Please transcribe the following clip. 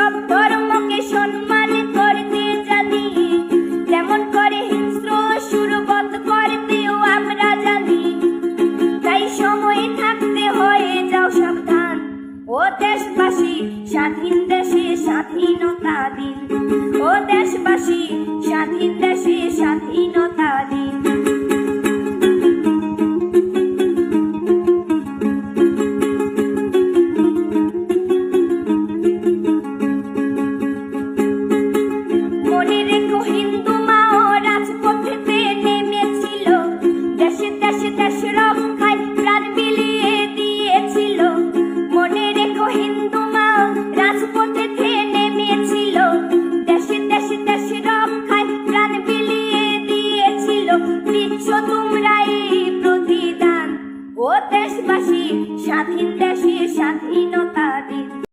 সব ধর্মকে সম্মান করতে জানি, যেমন করে হিংস্র সুরবধ করতেও আমরা জানি। তাই সময় থাকতে হয়ে যাও সাবধান, ও দেশবাসী স্বাধীন দেশে স্বাধীনতা দিন, ও দেশবাসী স্বাধীন দেশে স্বাধীনতা দিন।